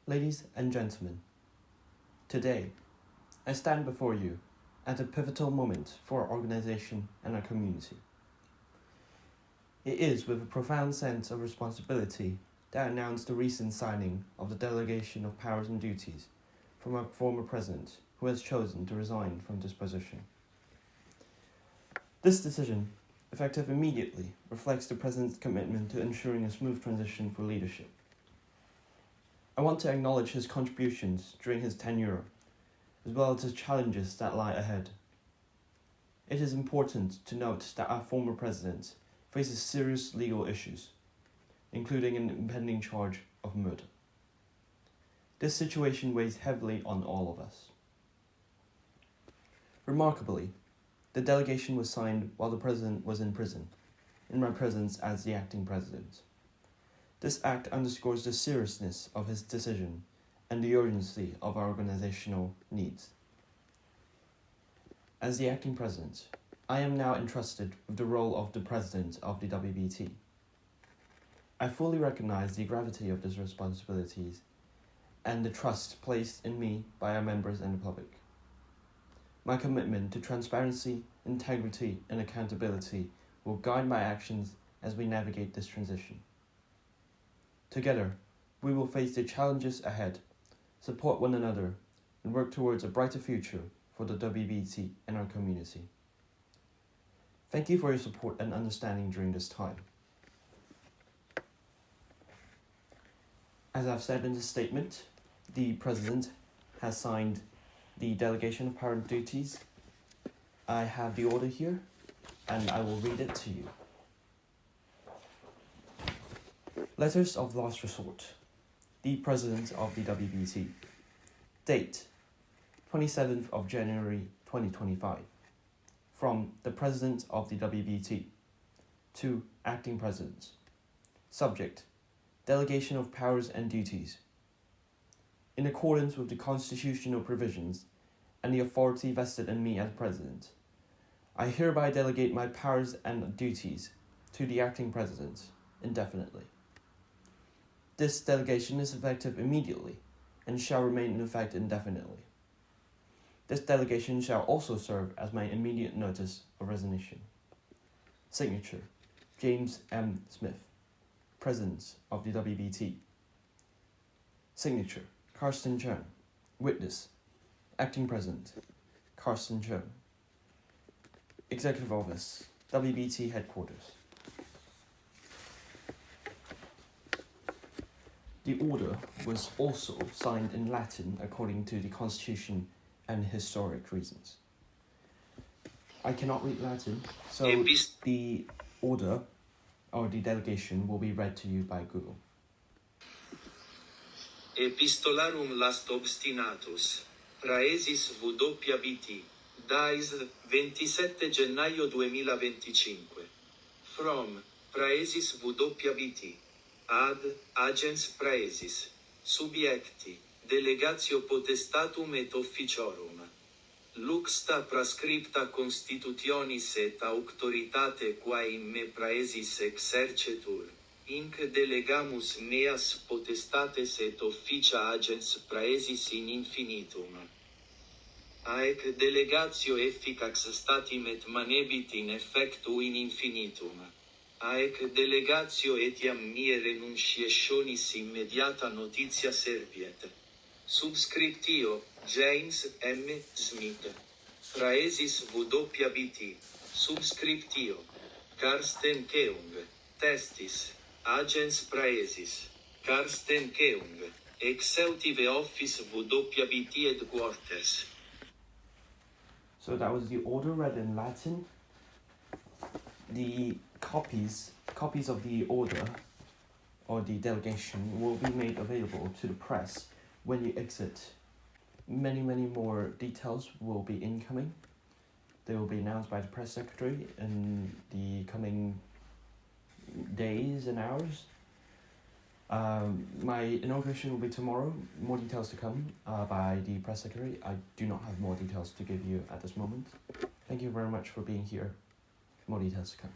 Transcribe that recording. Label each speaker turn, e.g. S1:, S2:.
S1: Ladies and gentlemen, today I stand before you at a pivotal moment for our organization and our community. It is with a profound sense of responsibility that I announce the recent signing of the delegation of powers and duties from our former president, who has chosen to resign from this position. This decision, effective immediately, reflects the president's commitment to ensuring a smooth transition for leadership. I want to acknowledge his contributions during his tenure, as well as the challenges that lie ahead. It is important to note that our former president faces serious legal issues, including an impending charge of murder. This situation weighs heavily on all of us. Remarkably, the delegation was signed while the president was in prison, in my presence as the acting president. This act underscores the seriousness of his decision and the urgency of our organizational needs. As the acting president, I am now entrusted with the role of the president of the WBT. I fully recognize the gravity of these responsibilities and the trust placed in me by our members and the public. My commitment to transparency, integrity, and accountability will guide my actions as we navigate this transition. Together, we will face the challenges ahead, support one another, and work towards a brighter future for the WBT and our community. Thank you for your support and understanding during this time. As I've said in the statement, the President has signed the delegation of power and duties. I have the order here, and I will read it to you. Letters of Last Resort. The President of the WBT. Date, 27th of January 2025. From the President of the WBT to Acting President. Subject, Delegation of Powers and Duties. In accordance with the constitutional provisions and the authority vested in me as President, I hereby delegate my powers and duties to the Acting President indefinitely. This delegation is effective immediately and shall remain in effect indefinitely. This delegation shall also serve as my immediate notice of resignation. Signature, James M. Smith, President of the WBT. Signature, Karsten Chung. Witness, Acting President, Karsten Chung. Executive Office, WBT Headquarters. The order was also signed in Latin according to the Constitution and historic reasons. I cannot read Latin, so the order or the delegation will be read to you by Google.
S2: Epistolarum last obstinatus, Praesis WBT, Dies 27 gennaio 2025. From Praesis WBT. Ad agens praesis, subiecti, delegatio potestatum et officiorum. Luxta prescripta constitutionis et auctoritate quae in me praesis exercetur, inc delegamus meas potestates et officia agens praesis in infinitum. Aec delegatio efficax statim et manebit in effectu in infinitum. Aec delegatio etiam mie renunciationis immediata notitia serviet. Subscriptio, James M. Smith. Praesis WBT. Subscriptio. Karsten Keung. Testis. Agens Praesis. Karsten Keung. Executive Office WBT Headquarters.
S1: So that was the order read in Latin. The copies of the order or the delegation will be made available to the press when you exit. Many more details will be incoming. They will be announced by the press secretary in the coming days and hours. My inauguration will be tomorrow. More details to come by the press secretary. I do not have more details to give you at this moment. Thank you very much for being here. More details to come.